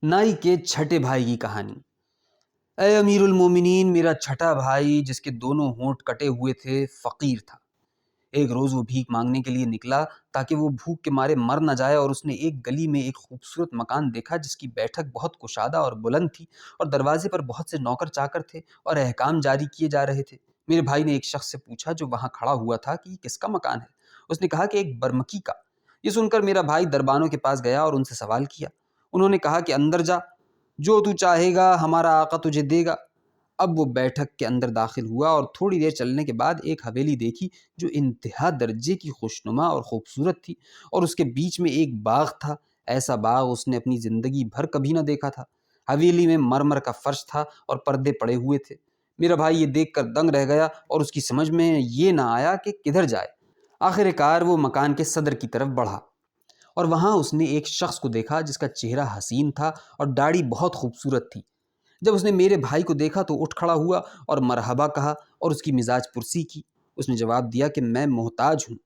نائی کے چھٹے بھائی کی کہانی۔ اے امیر المومنین، میرا چھٹا بھائی جس کے دونوں ہونٹ کٹے ہوئے تھے فقیر تھا۔ ایک روز وہ بھیک مانگنے کے لیے نکلا تاکہ وہ بھوک کے مارے مر نہ جائے، اور اس نے ایک گلی میں ایک خوبصورت مکان دیکھا جس کی بیٹھک بہت کشادہ اور بلند تھی، اور دروازے پر بہت سے نوکر چاکر تھے اور احکام جاری کیے جا رہے تھے۔ میرے بھائی نے ایک شخص سے پوچھا جو وہاں کھڑا ہوا تھا کہ یہ کس کا مکان ہے؟ اس نے کہا کہ ایک برمکی کا۔ یہ سن کر میرا بھائی دربانوں کے پاس گیا اور ان سے سوال کیا۔ انہوں نے کہا کہ اندر جا، جو تو چاہے گا ہمارا آقا تجھے دے گا۔ اب وہ بیٹھک کے اندر داخل ہوا اور تھوڑی دیر چلنے کے بعد ایک حویلی دیکھی جو انتہا درجے کی خوشنما اور خوبصورت تھی، اور اس کے بیچ میں ایک باغ تھا۔ ایسا باغ اس نے اپنی زندگی بھر کبھی نہ دیکھا تھا۔ حویلی میں مرمر کا فرش تھا اور پردے پڑے ہوئے تھے۔ میرا بھائی یہ دیکھ کر دنگ رہ گیا اور اس کی سمجھ میں یہ نہ آیا کہ کدھر جائے۔ آخر کار وہ مکان کے صدر کی طرف بڑھا، اور وہاں اس نے ایک شخص کو دیکھا جس کا چہرہ حسین تھا اور داڑھی بہت خوبصورت تھی۔ جب اس نے میرے بھائی کو دیکھا تو اٹھ کھڑا ہوا اور مرحبا کہا اور اس کی مزاج پرسی کی۔ اس نے جواب دیا کہ میں محتاج ہوں۔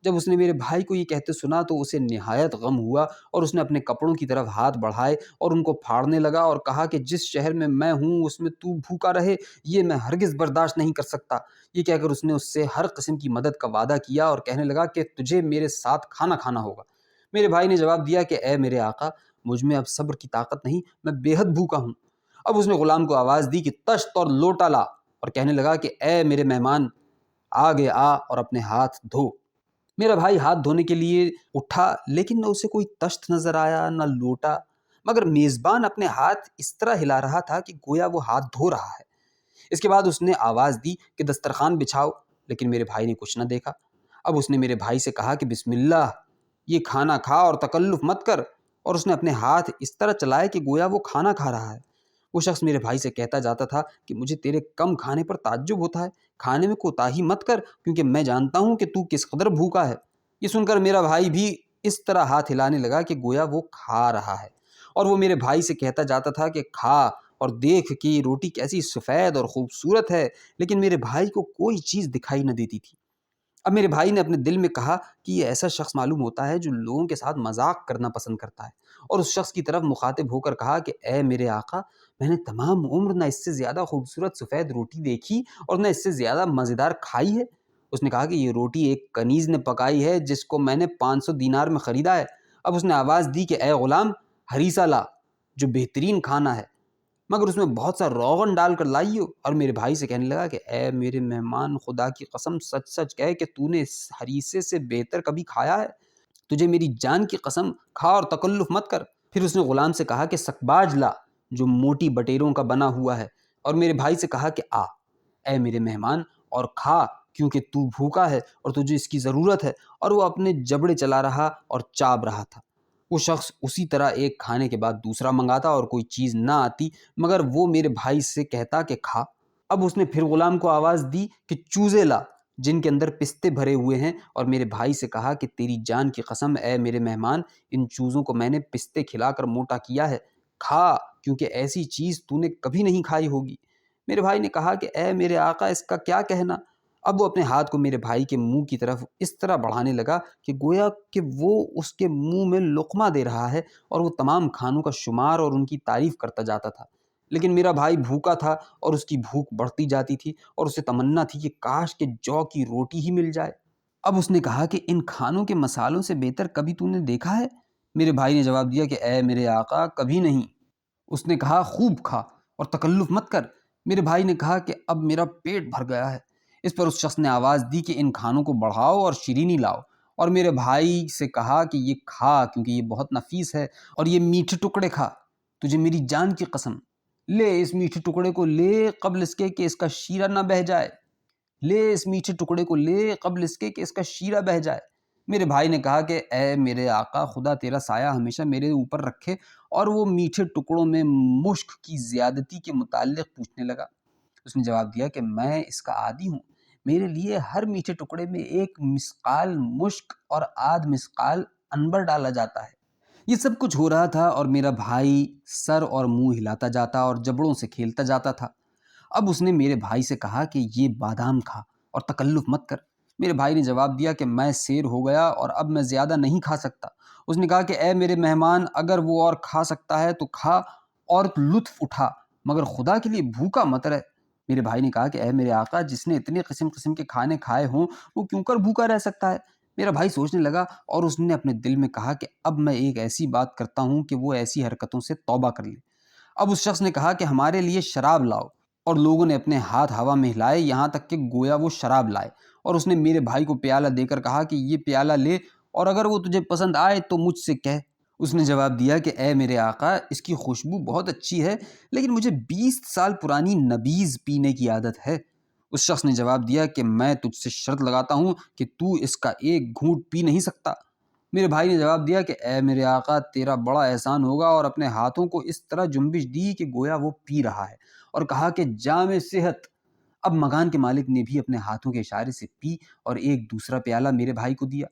جب اس نے میرے بھائی کو یہ کہتے سنا تو اسے نہایت غم ہوا، اور اس نے اپنے کپڑوں کی طرف ہاتھ بڑھائے اور ان کو پھاڑنے لگا اور کہا کہ جس شہر میں ہوں اس میں تو بھوکا رہے، یہ میں ہرگز برداشت نہیں کر سکتا۔ یہ کہہ کر اس نے اس سے ہر قسم کی مدد کا وعدہ کیا اور کہنے لگا کہ تجھے میرے ساتھ کھانا کھانا ہوگا۔ میرے بھائی نے جواب دیا کہ اے میرے آقا، مجھ میں اب صبر کی طاقت نہیں، میں بے حد بھوکا ہوں۔ اب اس نے غلام کو آواز دی کہ تشت اور لوٹا لا، اور کہنے لگا کہ اے میرے مہمان، آگے آ اور اپنے ہاتھ دھو۔ میرا بھائی ہاتھ دھونے کے لیے اٹھا، لیکن نہ اسے کوئی تشت نظر آیا نہ لوٹا، مگر میزبان اپنے ہاتھ اس طرح ہلا رہا تھا کہ گویا وہ ہاتھ دھو رہا ہے۔ اس کے بعد اس نے آواز دی کہ دسترخوان بچھاؤ، لیکن میرے بھائی نے کچھ نہ دیکھا۔ اب اس نے میرے بھائی سے کہا کہ بسم اللہ، یہ کھانا کھا اور تکلف مت کر، اور اس نے اپنے ہاتھ اس طرح چلائے کہ گویا وہ کھانا کھا رہا ہے۔ وہ شخص میرے بھائی سے کہتا جاتا تھا کہ مجھے تیرے کم کھانے پر تعجب ہوتا ہے، کھانے میں کوتاہی مت کر کیونکہ میں جانتا ہوں کہ تو کس قدر بھوکا ہے۔ یہ سن کر میرا بھائی بھی اس طرح ہاتھ ہلانے لگا کہ گویا وہ کھا رہا ہے، اور وہ میرے بھائی سے کہتا جاتا تھا کہ کھا اور دیکھ کہ یہ روٹی کیسی سفید اور خوبصورت ہے، لیکن میرے بھائی کو کوئی چیز دکھائی نہ دیتی تھی۔ اب میرے بھائی نے اپنے دل میں کہا کہ یہ ایسا شخص معلوم ہوتا ہے جو لوگوں کے ساتھ مذاق کرنا پسند کرتا ہے، اور اس شخص کی طرف مخاطب ہو کر کہا کہ اے میرے آقا، میں نے تمام عمر نہ اس سے زیادہ خوبصورت سفید روٹی دیکھی اور نہ اس سے زیادہ مزیدار کھائی ہے۔ اس نے کہا کہ یہ روٹی ایک کنیز نے پکائی ہے جس کو میں نے 500 دینار میں خریدا ہے۔ اب اس نے آواز دی کہ اے غلام، ہریسہ لا، جو بہترین کھانا ہے، مگر اس میں بہت سا روغن ڈال کر لائیو۔ اور میرے بھائی سے کہنے لگا کہ اے میرے مہمان، خدا کی قسم سچ سچ کہے کہ تو نے اس ہریسے سے بہتر کبھی کھایا ہے؟ تجھے میری جان کی قسم، کھا اور تکلف مت کر۔ پھر اس نے غلام سے کہا کہ سکباج لا، جو موٹی بٹیروں کا بنا ہوا ہے، اور میرے بھائی سے کہا کہ آ اے میرے مہمان اور کھا، کیونکہ تو بھوکا ہے اور تجھے اس کی ضرورت ہے۔ اور وہ اپنے جبڑے چلا رہا اور چاب رہا تھا۔ وہ شخص اسی طرح ایک کھانے کے بعد دوسرا منگاتا اور کوئی چیز نہ آتی مگر وہ میرے بھائی سے کہتا کہ کھا۔ اب اس نے پھر غلام کو آواز دی کہ چوزے لا، جن کے اندر پستے بھرے ہوئے ہیں، اور میرے بھائی سے کہا کہ تیری جان کی قسم اے میرے مہمان، ان چوزوں کو میں نے پستے کھلا کر موٹا کیا ہے، کھا، کیونکہ ایسی چیز تو نے کبھی نہیں کھائی ہوگی۔ میرے بھائی نے کہا کہ اے میرے آقا، اس کا کیا کہنا؟ اب وہ اپنے ہاتھ کو میرے بھائی کے منہ کی طرف اس طرح بڑھانے لگا کہ گویا کہ وہ اس کے منہ میں لقمہ دے رہا ہے، اور وہ تمام کھانوں کا شمار اور ان کی تعریف کرتا جاتا تھا۔ لیکن میرا بھائی بھوکا تھا اور اس کی بھوک بڑھتی جاتی تھی، اور اسے تمنا تھی کہ کاش کہ جو کی روٹی ہی مل جائے۔ اب اس نے کہا کہ ان کھانوں کے مسالوں سے بہتر کبھی تو نے دیکھا ہے؟ میرے بھائی نے جواب دیا کہ اے میرے آقا، کبھی نہیں۔ اس نے کہا خوب کھا اور تکلف مت کر۔ میرے بھائی نے کہا کہ اب میرا پیٹ بھر گیا ہے۔ اس پر اس شخص نے آواز دی کہ ان کھانوں کو بڑھاؤ اور شیرینی لاؤ، اور میرے بھائی سے کہا کہ یہ کھا کیونکہ یہ بہت نفیس ہے، اور یہ میٹھے ٹکڑے کھا، تجھے میری جان کی قسم۔ لے اس میٹھے ٹکڑے کو لے قبل اس کے کہ اس کا شیرہ نہ بہہ جائے، لے اس میٹھے ٹکڑے کو لے قبل اس کے کہ اس کا شیرہ بہہ جائے۔ میرے بھائی نے کہا کہ اے میرے آقا، خدا تیرا سایہ ہمیشہ میرے اوپر رکھے، اور وہ میٹھے ٹکڑوں میں مشک کی زیادتی کے متعلق پوچھنے لگا۔ اس نے جواب دیا کہ میں اس کا عادی ہوں، میرے لیے ہر میٹھے ٹکڑے میں 1 مسقال مشک اور آدھ مسقال عنبر ڈالا جاتا ہے۔ یہ سب کچھ ہو رہا تھا اور میرا بھائی سر اور منہ ہلاتا جاتا اور جبڑوں سے کھیلتا جاتا تھا۔ اب اس نے میرے بھائی سے کہا کہ یہ بادام کھا اور تکلف مت کر۔ میرے بھائی نے جواب دیا کہ میں سیر ہو گیا اور اب میں زیادہ نہیں کھا سکتا، اس نے کہا کہ اے میرے مہمان، اگر وہ اور کھا سکتا ہے تو کھا اور لطف اٹھا، مگر خدا کے لیے بھوکا مت رہ۔ میرے بھائی نے کہا کہ اے میرے آقا، جس نے اتنے قسم قسم کے کھانے کھائے ہوں وہ کیوں کر بھوکا رہ سکتا ہے؟ میرا بھائی سوچنے لگا اور اس نے اپنے دل میں کہا کہ اب میں ایک ایسی بات کرتا ہوں کہ وہ ایسی حرکتوں سے توبہ کر لے۔ اب اس شخص نے کہا کہ ہمارے لیے شراب لاؤ، اور لوگوں نے اپنے ہاتھ ہوا میں ہلائے یہاں تک کہ گویا وہ شراب لائے، اور اس نے میرے بھائی کو پیالہ دے کر کہا کہ یہ پیالہ لے اور اگر وہ تجھے پسند آئے تو مجھ سے کہہ۔ اس نے جواب دیا کہ اے میرے آقا، اس کی خوشبو بہت اچھی ہے، لیکن مجھے 20 سال پرانی نبیذ پینے کی عادت ہے۔ اس شخص نے جواب دیا کہ میں تجھ سے شرط لگاتا ہوں کہ تو اس کا ایک گھونٹ پی نہیں سکتا۔ میرے بھائی نے جواب دیا کہ اے میرے آقا، تیرا بڑا احسان ہوگا، اور اپنے ہاتھوں کو اس طرح جنبش دی کہ گویا وہ پی رہا ہے، اور کہا کہ جام صحت۔ اب مکان کے مالک نے بھی اپنے ہاتھوں کے اشارے سے پی اور ایک دوسرا پیالہ میرے بھائی کو دیا۔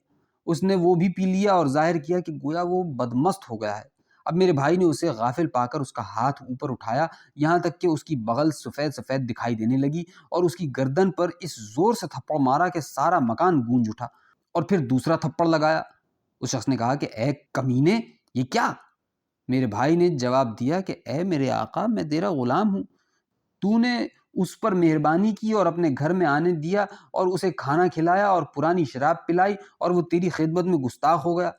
اس نے وہ بھی پی لیا اور ظاہر کیا کہ گویا وہ بدمست ہو گیا ہے۔ اب میرے بھائی نے اسے غافل پا کر اس کا ہاتھ اوپر اٹھایا، یہاں تک کہ اس کی بغل سفید سفید دکھائی دینے لگی، اور اس کی گردن پر اس زور سے تھپڑ مارا کہ سارا مکان گونج اٹھا، اور پھر دوسرا تھپڑ لگایا۔ اس شخص نے کہا کہ اے کمینے، یہ کیا؟ میرے بھائی نے جواب دیا کہ اے میرے آقا، میں تیرا غلام ہوں، تو نے اس پر مہربانی کی اور اپنے گھر میں آنے دیا اور اسے کھانا کھلایا اور پرانی شراب پلائی، اور وہ تیری خدمت میں گستاخ ہو گیا،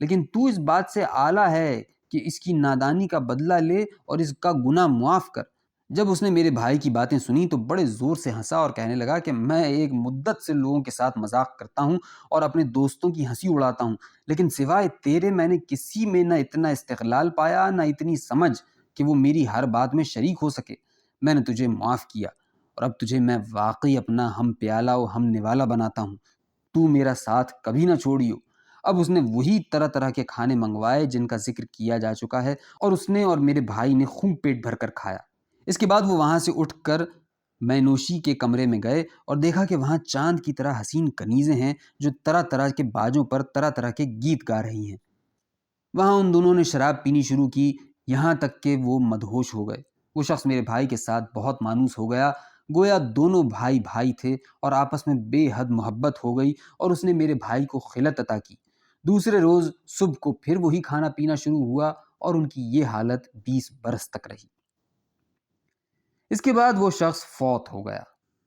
لیکن تو اس بات سے اعلیٰ ہے کہ اس کی نادانی کا بدلہ لے اور اس کا گناہ معاف کر۔ جب اس نے میرے بھائی کی باتیں سنی تو بڑے زور سے ہنسا اور کہنے لگا کہ میں ایک مدت سے لوگوں کے ساتھ مذاق کرتا ہوں اور اپنے دوستوں کی ہنسی اڑاتا ہوں، لیکن سوائے تیرے میں نے کسی میں نہ اتنا استقلال پایا، نہ اتنی سمجھ کہ وہ میری ہر بات میں شریک ہو سکے۔ میں نے تجھے معاف کیا، اور اب تجھے میں واقعی اپنا ہم پیالہ و ہم نوالا بناتا ہوں، تو میرا ساتھ کبھی نہ چھوڑیو۔ اب اس نے وہی طرح طرح کے کھانے منگوائے جن کا ذکر کیا جا چکا ہے، اور اس نے اور میرے بھائی نے خوب پیٹ بھر کر کھایا۔ اس کے بعد وہ وہاں سے اٹھ کر مینوشی کے کمرے میں گئے اور دیکھا کہ وہاں چاند کی طرح حسین کنیزیں ہیں جو طرح طرح کے باجوں پر طرح طرح کے گیت گا رہی ہیں۔ وہاں ان دونوں نے شراب پینی شروع کی، یہاں تک کہ وہ مدہوش ہو گئے۔ وہ شخص میرے بھائی کے ساتھ بہت مانوس ہو گیا، گویا دونوں بھائی بھائی تھے اور آپس میں بے حد محبت ہو گئی، اور اس نے میرے بھائی کو خلعت عطا کی۔ دوسرے روز صبح کو پھر وہی کھانا پینا شروع ہوا، اور ان کی یہ حالت 20 برس تک رہی۔ اس کے بعد وہ شخص فوت ہو گیا،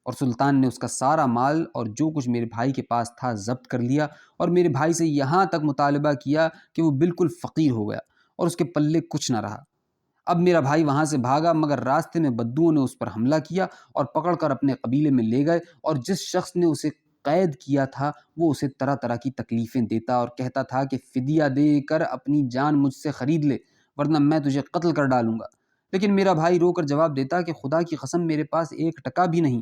اور سلطان نے اس کا سارا مال اور جو کچھ میرے بھائی کے پاس تھا ضبط کر لیا، اور میرے بھائی سے یہاں تک مطالبہ کیا کہ وہ بالکل فقیر ہو گیا اور اس کے پلے کچھ نہ رہا۔ اب میرا بھائی وہاں سے بھاگا، مگر راستے میں بدوؤں نے اس پر حملہ کیا اور پکڑ کر اپنے قبیلے میں لے گئے، اور جس شخص نے اسے قید کیا تھا وہ اسے طرح طرح کی تکلیفیں دیتا اور کہتا تھا کہ فدیہ دے کر اپنی جان مجھ سے خرید لے، ورنہ میں تجھے قتل کر ڈالوں گا۔ لیکن میرا بھائی رو کر جواب دیتا کہ خدا کی قسم میرے پاس 1 ٹکا بھی نہیں،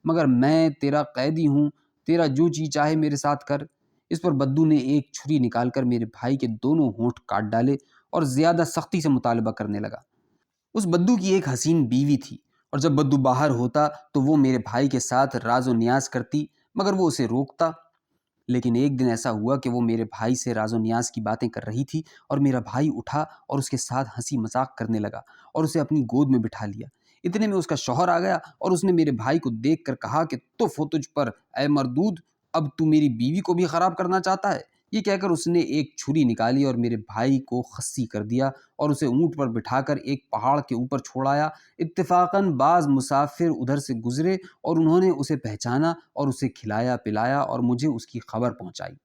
مگر میں تیرا قیدی ہوں، تیرا جو جی چاہے میرے ساتھ کر۔ اس پر بدو نے ایک چھری نکال کر میرے بھائی کے دونوں ہونٹ کاٹ ڈالے اور زیادہ سختی سے مطالبہ کرنے لگا۔ اس بدو کی ایک حسین بیوی تھی، اور جب بدو باہر ہوتا تو وہ میرے بھائی کے ساتھ راز و نیاز کرتی، مگر وہ اسے روکتا۔ لیکن ایک دن ایسا ہوا کہ وہ میرے بھائی سے راز و نیاز کی باتیں کر رہی تھی، اور میرا بھائی اٹھا اور اس کے ساتھ ہنسی مذاق کرنے لگا اور اسے اپنی گود میں بٹھا لیا۔ اتنے میں اس کا شوہر آ گیا اور اس نے میرے بھائی کو دیکھ کر کہا کہ تف ہو تجھ پر اے مردود، اب تو میری بیوی کو بھی خراب کرنا چاہتا ہے۔ یہ کہہ کر اس نے ایک چھری نکالی اور میرے بھائی کو خصی کر دیا اور اسے اونٹ پر بٹھا کر ایک پہاڑ کے اوپر چھوڑایا۔ اتفاقاً بعض مسافر ادھر سے گزرے اور انہوں نے اسے پہچانا اور اسے کھلایا پلایا اور مجھے اس کی خبر پہنچائی۔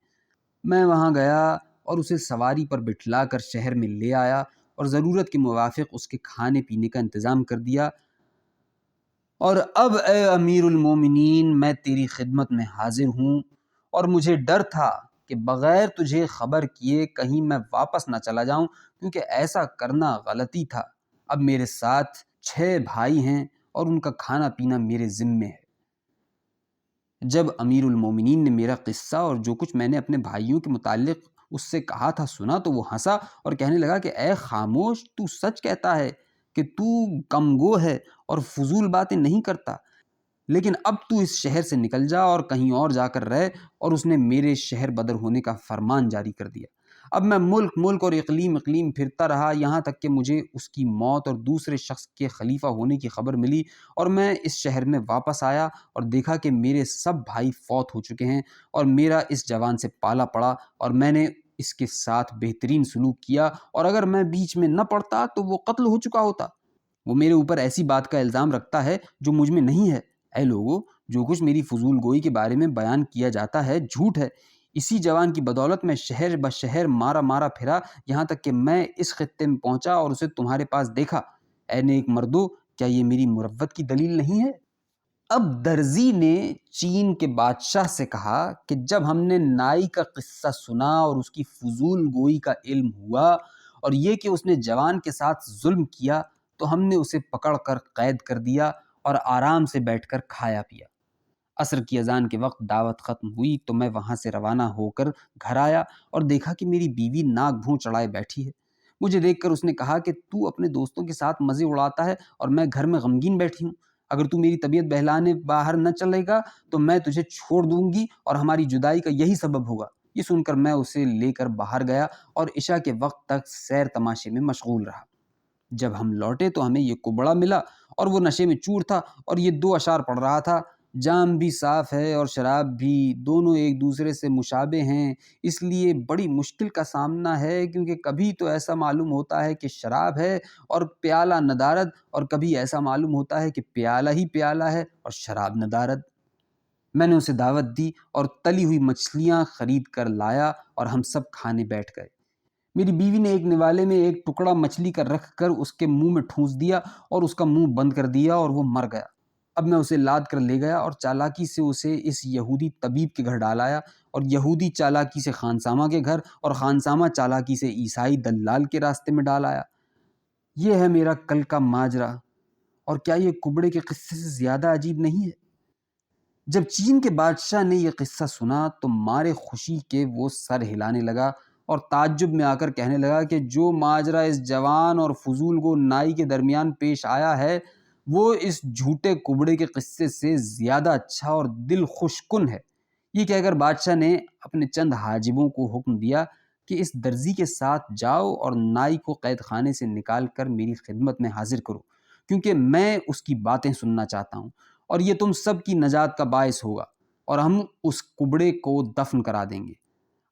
میں وہاں گیا اور اسے سواری پر بٹھلا کر شہر میں لے آیا اور ضرورت کے موافق اس کے کھانے پینے کا انتظام کر دیا۔ اور اب اے امیر المومنین، میں تیری خدمت میں حاضر ہوں، اور مجھے ڈر تھا کہ بغیر تجھے خبر کیے کہیں میں واپس نہ چلا جاؤں، کیونکہ ایسا کرنا غلطی تھا۔ اب میرے ساتھ 6 بھائی ہیں اور ان کا کھانا پینا میرے ذمے ہے۔ جب امیر المومنین نے میرا قصہ اور جو کچھ میں نے اپنے بھائیوں کے متعلق اس سے کہا تھا سنا تو وہ ہنسا اور کہنے لگا کہ اے خاموش، تو سچ کہتا ہے کہ تو کم گو ہے اور فضول باتیں نہیں کرتا، لیکن اب تو اس شہر سے نکل جا اور کہیں اور جا کر رہ۔ اور اس نے میرے شہر بدر ہونے کا فرمان جاری کر دیا۔ اب میں ملک ملک اور اقلیم اقلیم پھرتا رہا، یہاں تک کہ مجھے اس کی موت اور دوسرے شخص کے خلیفہ ہونے کی خبر ملی، اور میں اس شہر میں واپس آیا اور دیکھا کہ میرے سب بھائی فوت ہو چکے ہیں اور میرا اس جوان سے پالا پڑا، اور میں نے اس کے ساتھ بہترین سلوک کیا، اور اگر میں بیچ میں نہ پڑتا تو وہ قتل ہو چکا ہوتا۔ وہ میرے اوپر ایسی بات کا الزام رکھتا ہے جو مجھ میں نہیں ہے۔ اے لوگو، جو کچھ میری فضول گوئی کے بارے میں بیان کیا جاتا ہے جھوٹ ہے۔ اسی جوان کی بدولت میں شہر بشہر مارا مارا پھرا، یہاں تک کہ میں اس خطے میں پہنچا اور اسے تمہارے پاس دیکھا۔ اے نیک مردو، کیا یہ میری مروت کی دلیل نہیں ہے؟ اب درزی نے چین کے بادشاہ سے کہا کہ جب ہم نے نائی کا قصہ سنا اور اس کی فضول گوئی کا علم ہوا اور یہ کہ اس نے جوان کے ساتھ ظلم کیا، تو ہم نے اسے پکڑ کر قید کر دیا اور آرام سے بیٹھ کر کھایا پیا۔ عصر کی اذان کے وقت دعوت ختم ہوئی تو میں وہاں سے روانہ ہو کر گھر آیا اور دیکھا کہ میری بیوی ناک بھوں چڑھائے بیٹھی ہے۔ مجھے دیکھ کر اس نے کہا کہ تو اپنے دوستوں کے ساتھ مزے اڑاتا ہے اور میں گھر میں غمگین بیٹھی ہوں۔ اگر تو میری طبیعت بہلانے باہر نہ چلے گا تو میں تجھے چھوڑ دوں گی اور ہماری جدائی کا یہی سبب ہوگا۔ یہ سن کر میں اسے لے کر باہر گیا اور عشاء کے وقت تک سیر تماشے میں مشغول رہا۔ جب ہم لوٹے تو ہمیں یہ کبڑا ملا اور وہ نشے میں چور تھا اور یہ 2 اشعار پڑھ رہا تھا: جام بھی صاف ہے اور شراب بھی، دونوں ایک دوسرے سے مشابہ ہیں، اس لیے بڑی مشکل کا سامنا ہے، کیونکہ کبھی تو ایسا معلوم ہوتا ہے کہ شراب ہے اور پیالہ ندارد، اور کبھی ایسا معلوم ہوتا ہے کہ پیالہ ہی پیالہ ہے اور شراب ندارد۔ میں نے اسے دعوت دی اور تلی ہوئی مچھلیاں خرید کر لایا اور ہم سب کھانے بیٹھ گئے۔ میری بیوی نے ایک نوالے میں ایک ٹکڑا مچھلی کا رکھ کر اس کے منہ میں ٹھونس دیا اور اس کا منہ بند کر دیا اور وہ مر گیا۔ اب میں اسے لاد کر لے گیا اور چالاکی سے اسے اس یہودی طبیب کے گھر ڈالایا، اور یہودی چالاکی سے خانسامہ کے گھر، اور خانسامہ چالاکی سے عیسائی دلال کے راستے میں ڈال آیا۔ یہ ہے میرا کل کا ماجرا، اور کیا یہ کبڑے کے قصے سے زیادہ عجیب نہیں ہے؟ جب چین کے بادشاہ نے یہ قصہ سنا تو مارے خوشی کے وہ سر ہلانے لگا اور تعجب میں آ کر کہنے لگا کہ جو ماجرا اس جوان اور فضول گو نائی کے درمیان پیش آیا ہے وہ اس جھوٹے کبڑے کے قصے سے زیادہ اچھا اور دل خوش کن ہے۔ یہ کہہ کر بادشاہ نے اپنے چند حاجبوں کو حکم دیا کہ اس درزی کے ساتھ جاؤ اور نائی کو قید خانے سے نکال کر میری خدمت میں حاضر کرو، کیونکہ میں اس کی باتیں سننا چاہتا ہوں، اور یہ تم سب کی نجات کا باعث ہوگا، اور ہم اس کبڑے کو دفن کرا دیں گے۔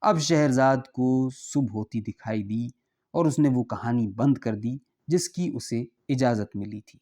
اب شہرزاد کو صبح ہوتی دکھائی دی اور اس نے وہ کہانی بند کر دی جس کی اسے اجازت ملی تھی۔